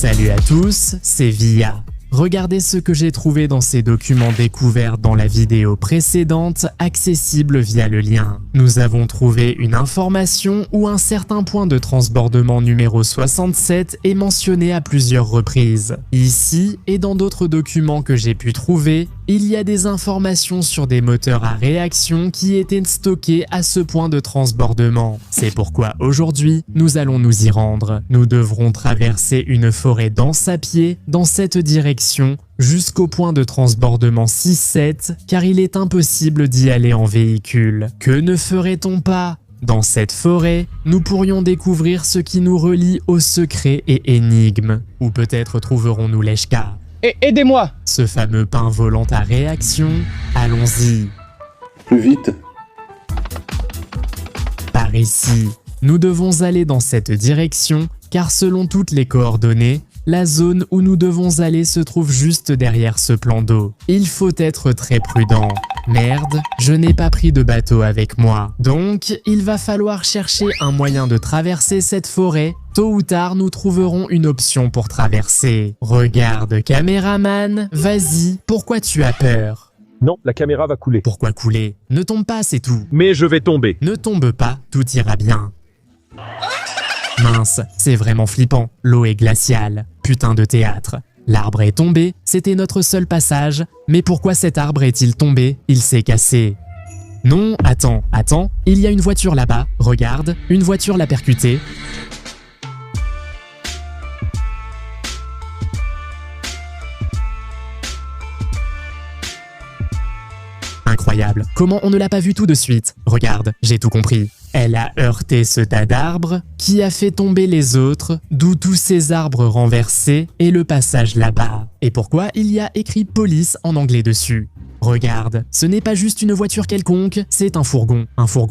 Salut à tous, c'est Via. Regardez ce que j'ai trouvé dans ces documents découverts dans la vidéo précédente, accessible via le lien. Nous avons trouvé une information où un certain point de transbordement numéro 67 est mentionné à plusieurs reprises. Ici et dans d'autres documents que j'ai pu trouver, il y a des informations sur des moteurs à réaction qui étaient stockés à ce point de transbordement. C'est pourquoi aujourd'hui, nous allons nous y rendre. Nous devrons traverser une forêt dense à pied dans cette direction jusqu'au point de transbordement 6-7 car il est impossible d'y aller en véhicule. Que ne ferait-on pas ? Dans cette forêt, nous pourrions découvrir ce qui nous relie aux secrets et énigmes. Ou peut-être trouverons-nous l'Eshka. Aidez-moi! Ce fameux pain volant à réaction, allons-y. Plus vite. Par ici, nous devons aller dans cette direction car selon toutes les coordonnées, la zone où nous devons aller se trouve juste derrière ce plan d'eau. Il faut être très prudent. Merde, je n'ai pas pris de bateau avec moi. Donc, il va falloir chercher un moyen de traverser cette forêt. Tôt ou tard, nous trouverons une option pour traverser. Regarde, caméraman, vas-y, pourquoi tu as peur ? Non, la caméra va couler. Pourquoi couler ? Ne tombe pas, c'est tout. Mais je vais tomber. Ne tombe pas, tout ira bien. Mince, c'est vraiment flippant, l'eau est glaciale. Putain de théâtre. L'arbre est tombé, c'était notre seul passage, mais pourquoi cet arbre est-il tombé ? Il s'est cassé. Non, attends, il y a une voiture là-bas, regarde, une voiture l'a percuté. Incroyable, comment on ne l'a pas vu tout de suite ? Regarde, j'ai tout compris. Elle a heurté ce tas d'arbres qui a fait tomber les autres, d'où tous ces arbres renversés et le passage là-bas. Et pourquoi il y a écrit police en anglais dessus ? Regarde, ce n'est pas juste une voiture quelconque, c'est un fourgon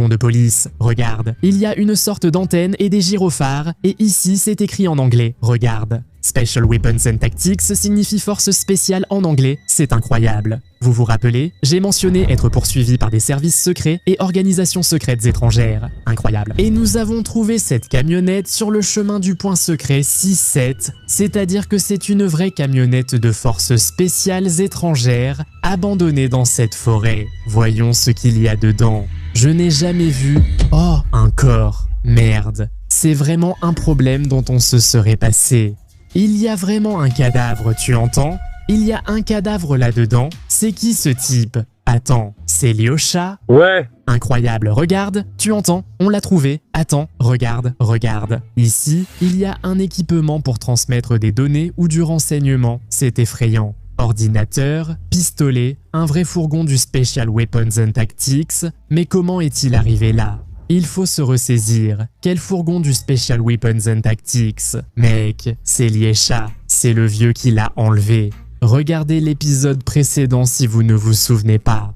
de police. Regarde, il y a une sorte d'antenne et des gyrophares, et ici c'est écrit en anglais. Regarde. Special Weapons and Tactics signifie force spéciale en anglais, c'est incroyable. Vous vous rappelez, j'ai mentionné être poursuivi par des services secrets et organisations secrètes étrangères. Incroyable. Et nous avons trouvé cette camionnette sur le chemin du point secret 6-7, c'est-à-dire que c'est une vraie camionnette de forces spéciales étrangères abandonnée dans cette forêt. Voyons ce qu'il y a dedans. Je n'ai jamais vu... Oh, un corps. Merde. C'est vraiment un problème dont on se serait passé. Il y a vraiment un cadavre, tu entends ? Il y a un cadavre là-dedans. C'est qui ce type ? Attends, c'est Lyosha ? Ouais. Incroyable, regarde, tu entends ? On l'a trouvé. Attends, regarde. Ici, il y a un équipement pour transmettre des données ou du renseignement. C'est effrayant. Ordinateur, pistolet, un vrai fourgon du Special Weapons and Tactics. Mais comment est-il arrivé là ? Il faut se ressaisir. Quel fourgon du Special Weapons and Tactics ? Mec, c'est Lyosha. C'est le vieux qui l'a enlevé. Regardez l'épisode précédent si vous ne vous souvenez pas.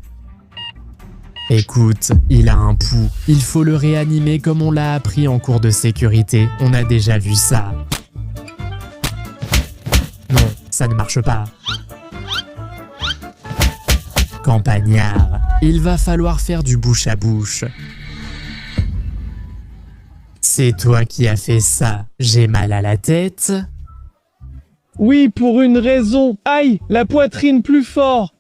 Écoute, il a un pouls. Il faut le réanimer comme on l'a appris en cours de sécurité. On a déjà vu ça. Non, ça ne marche pas. Campagnard, il va falloir faire du bouche à bouche. C'est toi qui as fait ça. J'ai mal à la tête. Oui, pour une raison. Aïe, la poitrine plus fort.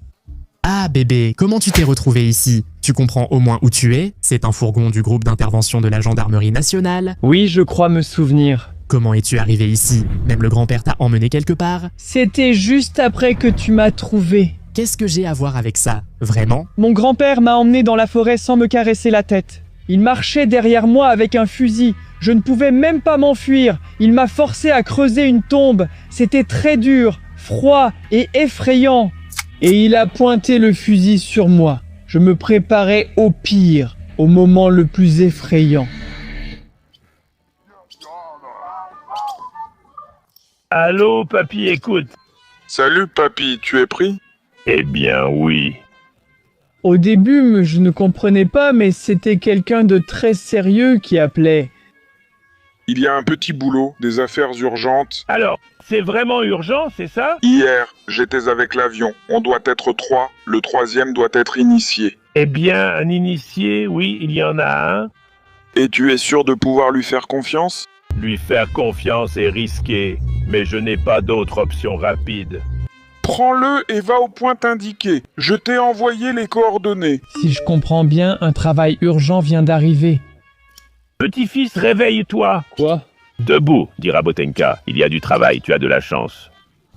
Ah bébé, comment tu t'es retrouvé ici ? Tu comprends au moins où tu es ? C'est un fourgon du groupe d'intervention de la gendarmerie nationale. Oui, je crois me souvenir. Comment es-tu arrivé ici ? Même le grand-père t'a emmené quelque part ? C'était juste après que tu m'as trouvé. Qu'est-ce que j'ai à voir avec ça ? Vraiment ? Mon grand-père m'a emmené dans la forêt sans me caresser la tête. Il marchait derrière moi avec un fusil. Je ne pouvais même pas m'enfuir. Il m'a forcé à creuser une tombe. C'était très dur, froid et effrayant. Et il a pointé le fusil sur moi. Je me préparais au pire, au moment le plus effrayant. Allô, papy, écoute. Salut papy, tu es pris ? Eh bien, oui. Au début, je ne comprenais pas, mais c'était quelqu'un de très sérieux qui appelait. Il y a un petit boulot, des affaires urgentes. Alors, c'est vraiment urgent, c'est ça ? Hier, j'étais avec l'avion. On doit être 3. Le 3e doit être initié. Eh bien, un initié, oui, il y en a un. Et tu es sûr de pouvoir lui faire confiance ? Lui faire confiance est risqué. mais je n'ai pas d'autre option rapide. Prends-le et va au point indiqué. Je t'ai envoyé les coordonnées. Si je comprends bien, un travail urgent vient d'arriver. Petit-fils, réveille-toi. Quoi? Debout, dira Botenka. Il y a du travail, tu as de la chance.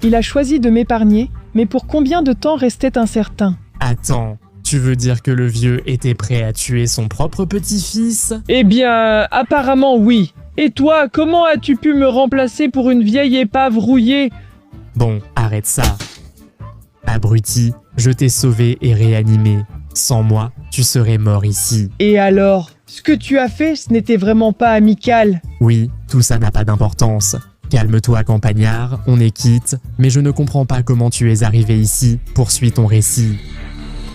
Il a choisi de m'épargner, mais pour combien de temps restait incertain. Attends, tu veux dire que le vieux était prêt à tuer son propre petit-fils? Eh bien, apparemment oui. Et toi, comment as-tu pu me remplacer pour une vieille épave rouillée? Bon, arrête ça. Abruti, je t'ai sauvé et réanimé. Sans moi, tu serais mort ici. Et alors? Ce que tu as fait, ce n'était vraiment pas amical. Oui, tout ça n'a pas d'importance. Calme-toi, campagnard, on est quitte, mais je ne comprends pas comment tu es arrivé ici. Poursuis ton récit.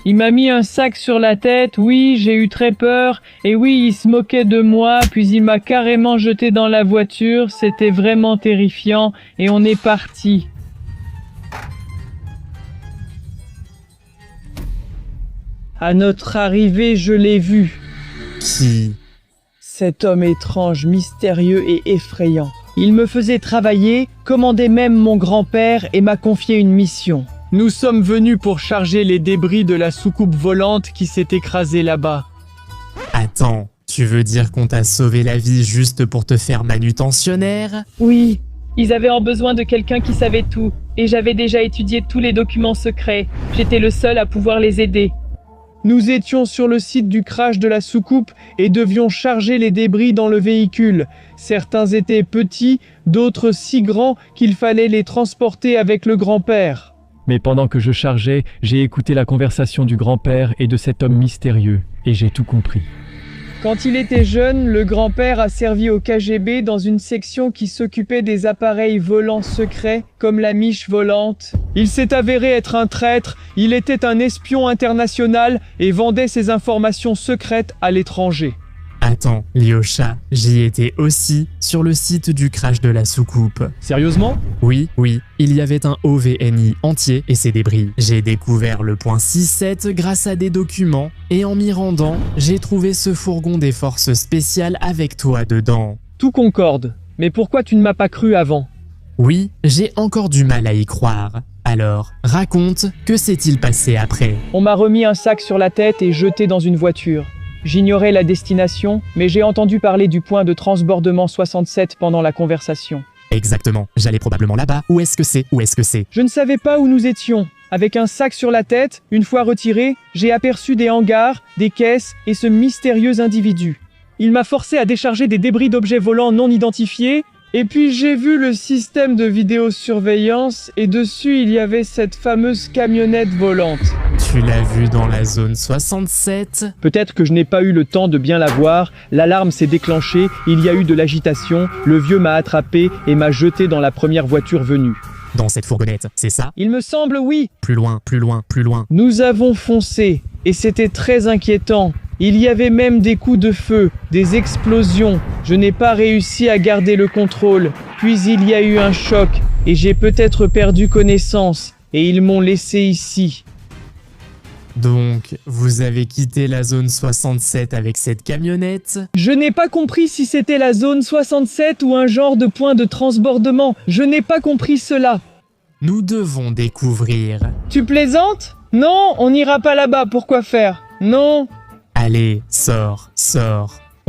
Il m'a mis un sac sur la tête, oui, j'ai eu très peur, et oui, il se moquait de moi, puis il m'a carrément jeté dans la voiture, c'était vraiment terrifiant, et on est parti. À notre arrivée, je l'ai vu. Qui? Cet homme étrange, mystérieux et effrayant. Il me faisait travailler, commandait même mon grand-père et m'a confié une mission. Nous sommes venus pour charger les débris de la soucoupe volante qui s'est écrasée là-bas. Attends, tu veux dire qu'on t'a sauvé la vie juste pour te faire manutentionnaire? Oui, ils avaient en besoin de quelqu'un qui savait tout, et j'avais déjà étudié tous les documents secrets. J'étais le seul à pouvoir les aider. Nous étions sur le site du crash de la soucoupe et devions charger les débris dans le véhicule. Certains étaient petits, d'autres si grands qu'il fallait les transporter avec le grand-père. Mais pendant que je chargeais, j'ai écouté la conversation du grand-père et de cet homme mystérieux, et j'ai tout compris. Quand il était jeune, le grand-père a servi au KGB dans une section qui s'occupait des appareils volants secrets, comme la miche volante. Il s'est avéré être un traître, il était un espion international et vendait ses informations secrètes à l'étranger. Attends, Lyosha, j'y étais aussi, sur le site du crash de la soucoupe. Sérieusement? Oui, il y avait un OVNI entier et ses débris. J'ai découvert le point 6.7 grâce à des documents, et en m'y rendant, j'ai trouvé ce fourgon des forces spéciales avec toi dedans. Tout concorde, mais pourquoi tu ne m'as pas cru avant? Oui, j'ai encore du mal à y croire. Alors, raconte, que s'est-il passé après? On m'a remis un sac sur la tête et jeté dans une voiture. J'ignorais la destination, mais j'ai entendu parler du point de transbordement 67 pendant la conversation. Exactement, j'allais probablement là-bas. Où est-ce que c'est? Je ne savais pas où nous étions. Avec un sac sur la tête, une fois retiré, j'ai aperçu des hangars, des caisses et ce mystérieux individu. Il m'a forcé à décharger des débris d'objets volants non identifiés, et puis j'ai vu le système de vidéosurveillance et dessus il y avait cette fameuse camionnette volante. Tu l'as vu dans la zone 67? Peut-être que je n'ai pas eu le temps de bien la voir, l'alarme s'est déclenchée, il y a eu de l'agitation, le vieux m'a attrapé et m'a jeté dans la première voiture venue. Dans cette fourgonnette, c'est ça? Il me semble oui. Plus loin. Nous avons foncé, et c'était très inquiétant. Il y avait même des coups de feu, des explosions. Je n'ai pas réussi à garder le contrôle. Puis il y a eu un choc, et j'ai peut-être perdu connaissance, et ils m'ont laissé ici. Donc, vous avez quitté la zone 67 avec cette camionnette? Je n'ai pas compris si c'était la zone 67 ou un genre de point de transbordement. Je n'ai pas compris cela. Nous devons découvrir. Tu plaisantes? Non, on n'ira pas là-bas, pourquoi faire? Non. Allez, sors.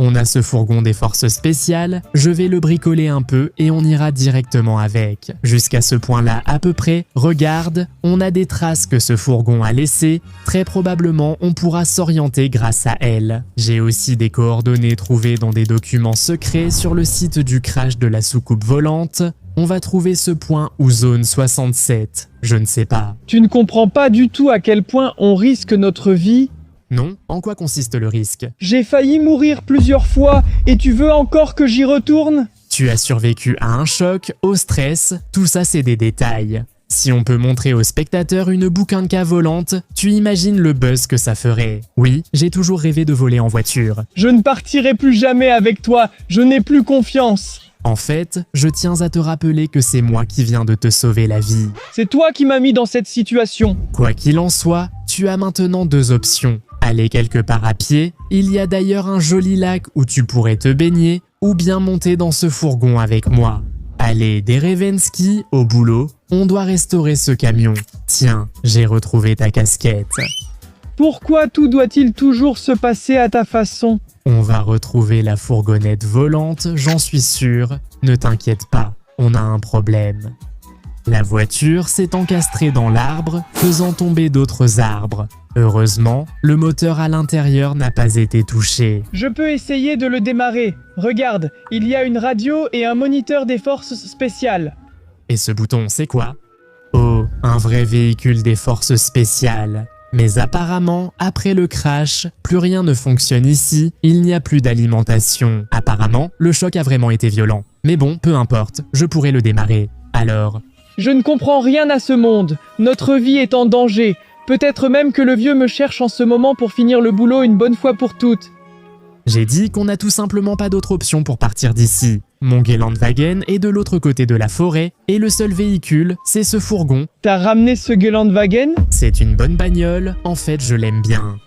On a ce fourgon des forces spéciales, je vais le bricoler un peu et on ira directement avec. Jusqu'à ce point-là à peu près, regarde, on a des traces que ce fourgon a laissées, très probablement on pourra s'orienter grâce à elles. J'ai aussi des coordonnées trouvées dans des documents secrets sur le site du crash de la soucoupe volante. On va trouver ce point ou zone 67, je ne sais pas. Tu ne comprends pas du tout à quel point on risque notre vie? Non? En quoi consiste le risque? J'ai failli mourir plusieurs fois et tu veux encore que j'y retourne? Tu as survécu à un choc, au stress, tout ça c'est des détails. Si on peut montrer aux spectateurs une bouquinka volante, tu imagines le buzz que ça ferait. Oui, j'ai toujours rêvé de voler en voiture. Je ne partirai plus jamais avec toi, je n'ai plus confiance. En fait, je tiens à te rappeler que c'est moi qui viens de te sauver la vie. C'est toi qui m'as mis dans cette situation. Quoi qu'il en soit, tu as maintenant deux options. Aller quelque part à pied, il y a d'ailleurs un joli lac où tu pourrais te baigner, ou bien monter dans ce fourgon avec moi. Allez, Derevensky, au boulot, on doit restaurer ce camion. Tiens, j'ai retrouvé ta casquette. Pourquoi tout doit-il toujours se passer à ta façon? On va retrouver la fourgonnette volante, j'en suis sûr. Ne t'inquiète pas, on a un problème. La voiture s'est encastrée dans l'arbre, faisant tomber d'autres arbres. Heureusement, le moteur à l'intérieur n'a pas été touché. Je peux essayer de le démarrer. Regarde, il y a une radio et un moniteur des forces spéciales. Et ce bouton, c'est quoi? Oh, un vrai véhicule des forces spéciales. Mais apparemment, après le crash, plus rien ne fonctionne ici, il n'y a plus d'alimentation. Apparemment, le choc a vraiment été violent. Mais bon, peu importe, je pourrai le démarrer. Alors... Je ne comprends rien à ce monde. Notre vie est en danger. Peut-être même que le vieux me cherche en ce moment pour finir le boulot une bonne fois pour toutes. J'ai dit qu'on n'a tout simplement pas d'autre option pour partir d'ici. Mon Gelandwagen est de l'autre côté de la forêt, et le seul véhicule, c'est ce fourgon. T'as ramené ce Gelandwagen? C'est une bonne bagnole, en fait je l'aime bien.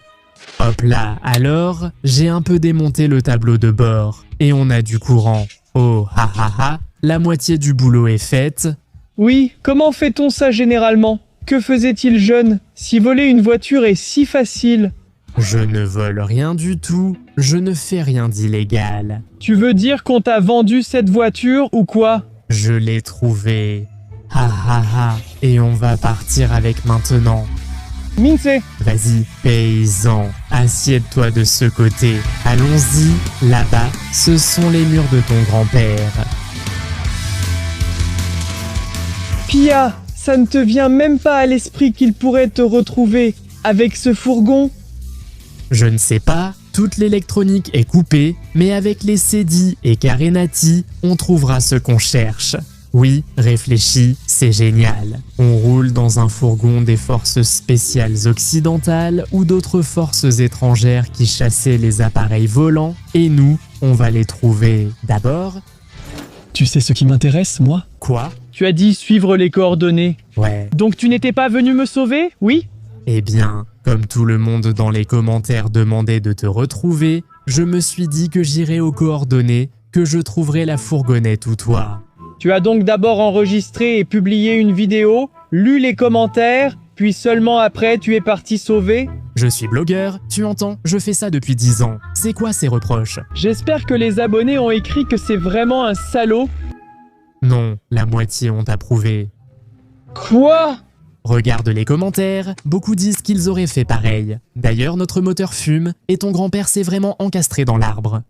Hop là, alors, j'ai un peu démonté le tableau de bord, et on a du courant. Oh, ha ha ha, la moitié du boulot est faite. Oui, comment fait-on ça généralement? Que faisait-il jeune? Si voler une voiture est si facile. Je ne vole rien du tout, je ne fais rien d'illégal. Tu veux dire qu'on t'a vendu cette voiture ou quoi? Je l'ai trouvée. Ha ha ha, et on va partir avec maintenant. Mince, Vas-y, paysan, assieds-toi de ce côté. Allons-y, là-bas, ce sont les murs de ton grand-père. Pia, ça ne te vient même pas à l'esprit qu'il pourrait te retrouver avec ce fourgon? Je ne sais pas, toute l'électronique est coupée, mais avec les Cedi et Carenati, on trouvera ce qu'on cherche. Oui, réfléchis, c'est génial. On roule dans un fourgon des forces spéciales occidentales ou d'autres forces étrangères qui chassaient les appareils volants, et nous, on va les trouver. D'abord... Tu sais ce qui m'intéresse, moi? Quoi? Tu as dit suivre les coordonnées. Ouais. Donc tu n'étais pas venu me sauver, oui? Eh bien, comme tout le monde dans les commentaires demandait de te retrouver, je me suis dit que j'irais aux coordonnées, que je trouverais la fourgonnette ou toi. Tu as donc d'abord enregistré et publié une vidéo, lu les commentaires, puis seulement après tu es parti sauver? Je suis blogueur, tu entends, je fais ça depuis 10 ans. C'est quoi ces reproches? J'espère que les abonnés ont écrit que c'est vraiment un salaud. Non, la moitié ont approuvé. Quoi? Regarde les commentaires, beaucoup disent qu'ils auraient fait pareil. D'ailleurs, notre moteur fume, et ton grand-père s'est vraiment encastré dans l'arbre.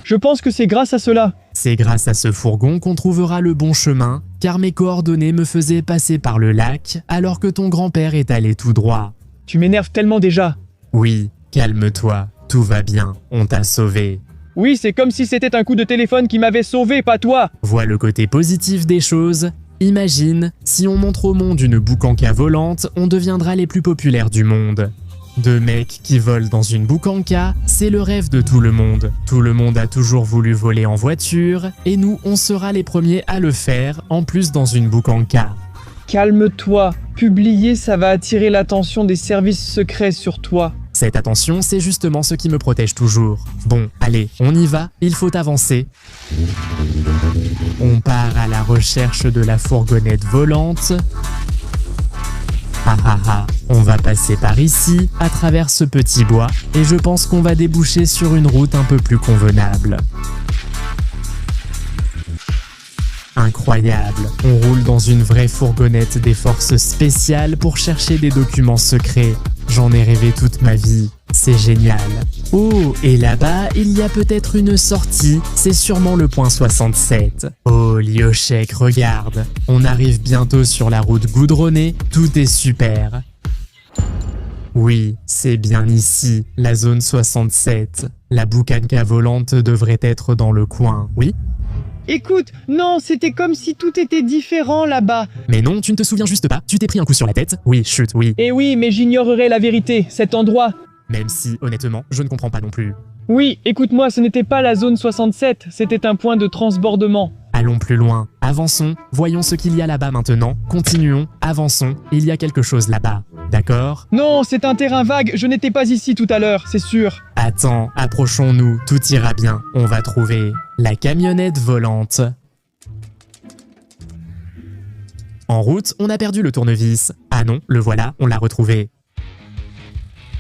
Je pense que c'est grâce à cela. C'est grâce à ce fourgon qu'on trouvera le bon chemin, car mes coordonnées me faisaient passer par le lac, alors que ton grand-père est allé tout droit. Tu m'énerves tellement déjà. Oui, calme-toi, tout va bien, on t'a sauvé. Oui, c'est comme si c'était un coup de téléphone qui m'avait sauvé, pas toi. Vois le côté positif des choses. Imagine, si on montre au monde une boucanka volante, on deviendra les plus populaires du monde. Deux mecs qui volent dans une boucanka, c'est le rêve de tout le monde. Tout le monde a toujours voulu voler en voiture, et nous, on sera les premiers à le faire, en plus dans une boucanka. Calme-toi. Publier, ça va attirer l'attention des services secrets sur toi. Cette attention, c'est justement ce qui me protège toujours. Bon, allez, on y va, il faut avancer. On part à la recherche de la fourgonnette volante. Ah ah ah, on va passer par ici, à travers ce petit bois, et je pense qu'on va déboucher sur une route un peu plus convenable. Incroyable, on roule dans une vraie fourgonnette des forces spéciales pour chercher des documents secrets. J'en ai rêvé toute ma vie, c'est génial. Oh, et là-bas, il y a peut-être une sortie, c'est sûrement le point 67. Oh, Liochek, regarde, on arrive bientôt sur la route goudronnée, tout est super. Oui, c'est bien ici, la zone 67. La boucanka volante devrait être dans le coin, oui? Écoute, non, c'était comme si tout était différent là-bas. Mais non, tu ne te souviens juste pas, tu t'es pris un coup sur la tête. Oui, chut, oui. Eh oui, mais j'ignorerais la vérité, cet endroit. Même si, honnêtement, je ne comprends pas non plus. Oui, écoute-moi, ce n'était pas la zone 67, c'était un point de transbordement. Allons plus loin, avançons, voyons ce qu'il y a là-bas maintenant, continuons, avançons, il y a quelque chose là-bas, d'accord? Non, c'est un terrain vague, je n'étais pas ici tout à l'heure, c'est sûr. Attends, approchons-nous, tout ira bien, on va trouver la camionnette volante. En route, on a perdu le tournevis. Ah non, le voilà, on l'a retrouvé.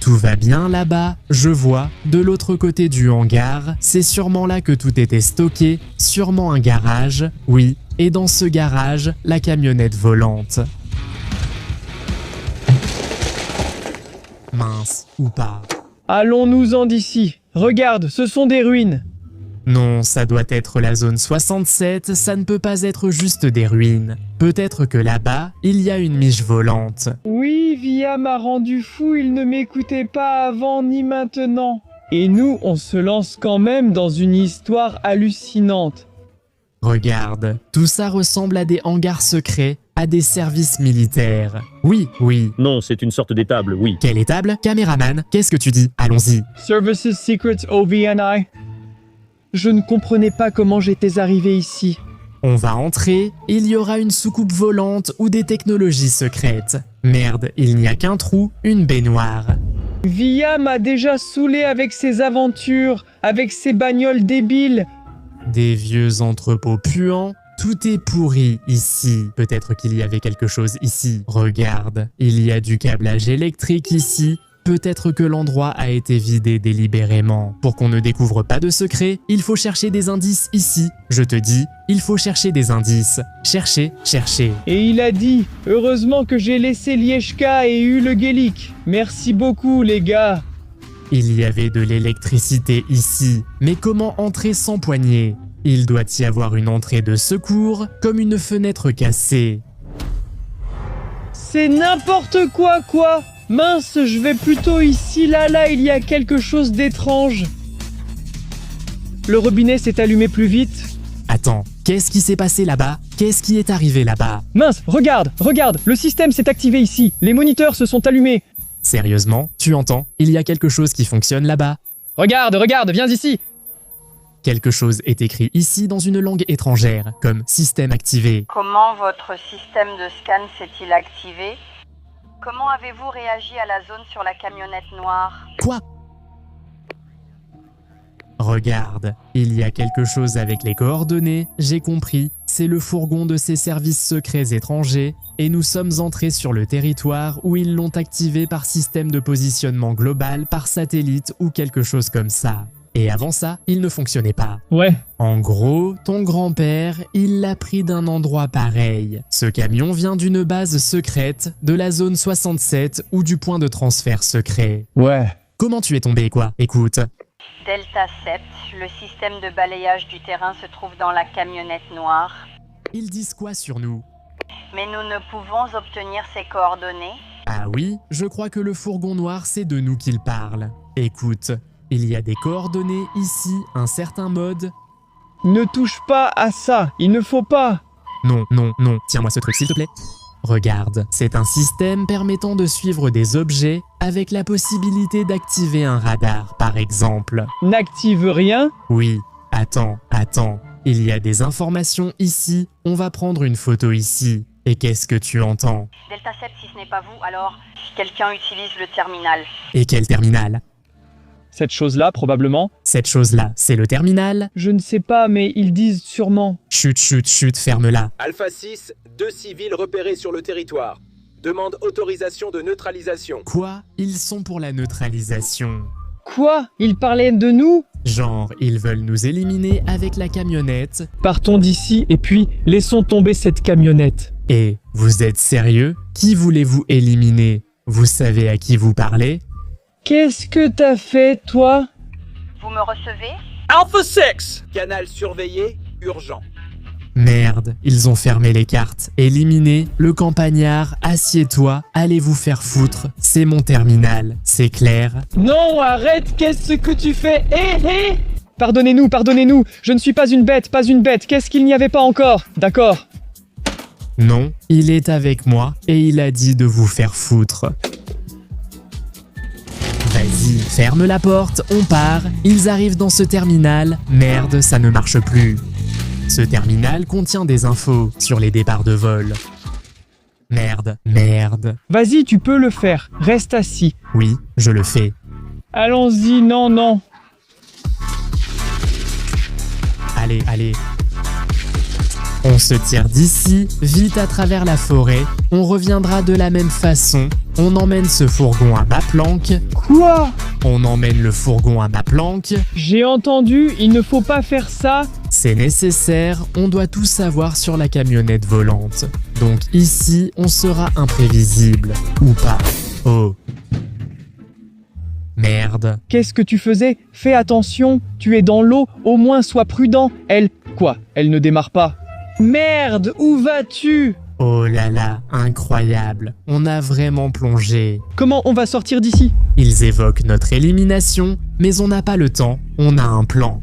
Tout va bien là-bas, je vois, de l'autre côté du hangar, c'est sûrement là que tout était stocké, sûrement un garage, oui, et dans ce garage, la camionnette volante. Mince, ou pas. Allons-nous-en d'ici. Regarde, ce sont des ruines. Non, ça doit être la zone 67, ça ne peut pas être juste des ruines. Peut-être que là-bas, il y a une miche volante. Oui, Via m'a rendu fou, il ne m'écoutait pas avant ni maintenant. Et nous, on se lance quand même dans une histoire hallucinante. Regarde, tout ça ressemble à des hangars secrets, à des services militaires. Oui, oui. Non, c'est une sorte d'étable, oui. Quelle étable? Caméraman, qu'est-ce que tu dis? Allons-y. Services Secrets OVNI. Je ne comprenais pas comment j'étais arrivé ici. On va entrer, il y aura une soucoupe volante ou des technologies secrètes. Merde, il n'y a qu'un trou, une baignoire. Via m'a déjà saoulé avec ses aventures, avec ses bagnoles débiles. Des vieux entrepôts puants, tout est pourri ici. Peut-être qu'il y avait quelque chose ici. Regarde, il y a du câblage électrique ici. Peut-être que l'endroit a été vidé délibérément. Pour qu'on ne découvre pas de secret, il faut chercher des indices ici. Je te dis, il faut chercher des indices. Chercher, chercher. Et il a dit, heureusement que j'ai laissé Lieshka et eu le Gelik. Merci beaucoup les gars. Il y avait de l'électricité ici. Mais comment entrer sans poignée? Il doit y avoir une entrée de secours, comme une fenêtre cassée. C'est n'importe quoi. Mince, je vais plutôt ici, là, il y a quelque chose d'étrange. Le robinet s'est allumé plus vite. Attends, qu'est-ce qui s'est passé là-bas? Qu'est-ce qui est arrivé là-bas? Mince, regarde, le système s'est activé ici. Les moniteurs se sont allumés. Sérieusement, tu entends? Il y a quelque chose qui fonctionne là-bas. Regarde, viens ici. Quelque chose est écrit ici dans une langue étrangère, comme système activé. Comment votre système de scan s'est-il activé? Comment avez-vous réagi à la zone sur la camionnette noire? Quoi? Regarde, il y a quelque chose avec les coordonnées, j'ai compris, c'est le fourgon de ces services secrets étrangers, et nous sommes entrés sur le territoire où ils l'ont activé par système de positionnement global, par satellite ou quelque chose comme ça. Et avant ça, il ne fonctionnait pas. Ouais. En gros, ton grand-père, il l'a pris d'un endroit pareil. Ce camion vient d'une base secrète, de la zone 67 ou du point de transfert secret. Ouais. Comment tu es tombé, quoi? Écoute. Delta 7, le système de balayage du terrain se trouve dans la camionnette noire. Ils disent quoi sur nous? Mais nous ne pouvons obtenir ces coordonnées. Ah oui, je crois que le fourgon noir, c'est de nous qu'il parle. Écoute, il y a des coordonnées ici, un certain mode. Ne touche pas à ça, il ne faut pas. Non, tiens-moi ce truc s'il te plaît. Regarde, c'est un système permettant de suivre des objets avec la possibilité d'activer un radar, par exemple. N'active rien. Oui, attends. Il y a des informations ici, on va prendre une photo ici. Et qu'est-ce que tu entends? Delta 7, si ce n'est pas vous, alors quelqu'un utilise le terminal. Et quel terminal? Cette chose-là, probablement. Cette chose-là, c'est le terminal? Je ne sais pas, mais ils disent sûrement. Chut, ferme-la. Alpha 6, 2 civils repérés sur le territoire. Demande autorisation de neutralisation. Quoi? Ils sont pour la neutralisation. Quoi? Ils parlaient de nous? Genre, ils veulent nous éliminer avec la camionnette. Partons d'ici et puis laissons tomber cette camionnette. Et vous êtes sérieux? Qui voulez-vous éliminer? Vous savez à qui vous parlez? Qu'est-ce que t'as fait, toi? Vous me recevez? Alpha 6! Canal surveillé, urgent. Merde, ils ont fermé les cartes. Éliminez le campagnard, assieds-toi, allez vous faire foutre. C'est mon terminal, c'est clair? Non, arrête, qu'est-ce que tu fais? Hé! Pardonnez-nous, je ne suis pas une bête, qu'est-ce qu'il n'y avait pas encore? D'accord. Non, il est avec moi et il a dit de vous faire foutre. Vas-y, ferme la porte, on part. Ils arrivent dans ce terminal. Merde, ça ne marche plus. Ce terminal contient des infos sur les départs de vol. Merde. Vas-y, tu peux le faire. Reste assis. Oui, je le fais. Allons-y, non. Allez. On se tire d'ici, vite à travers la forêt. On reviendra de la même façon. On emmène ce fourgon à bas planque. Quoi? On emmène le fourgon à bas planque. J'ai entendu, il ne faut pas faire ça. C'est nécessaire, on doit tout savoir sur la camionnette volante. Donc ici, on sera imprévisible. Ou pas. Oh. Merde. Qu'est-ce que tu faisais? Fais attention, tu es dans l'eau, au moins sois prudent. Elle... Quoi? Elle ne démarre pas. Merde, où vas-tu? Oh là là, incroyable. On a vraiment plongé. Comment on va sortir d'ici? Ils évoquent notre élimination, mais on n'a pas le temps, on a un plan.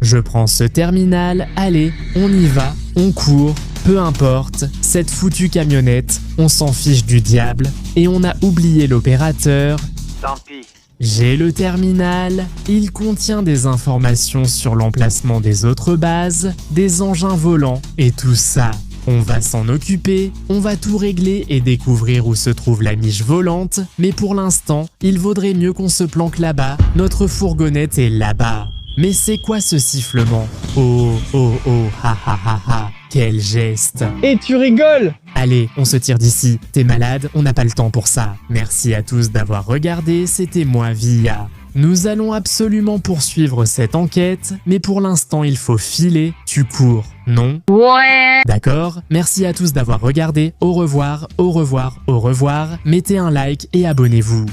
Je prends ce terminal, allez, on y va, on court, peu importe, cette foutue camionnette, on s'en fiche du diable, et on a oublié l'opérateur. Tant pis. J'ai le terminal, il contient des informations sur l'emplacement des autres bases, des engins volants et tout ça. On va s'en occuper, on va tout régler et découvrir où se trouve la miche volante, mais pour l'instant, il vaudrait mieux qu'on se planque là-bas, notre fourgonnette est là-bas. Mais c'est quoi ce sifflement? Oh, oh, oh, ha ha ha ha, quel geste! Et tu rigoles? Allez, on se tire d'ici, t'es malade, on n'a pas le temps pour ça. Merci à tous d'avoir regardé, c'était moi Via. Nous allons absolument poursuivre cette enquête, mais pour l'instant il faut filer, tu cours, non? Ouais. D'accord? Merci à tous d'avoir regardé, au revoir, au revoir, au revoir, mettez un like et abonnez-vous.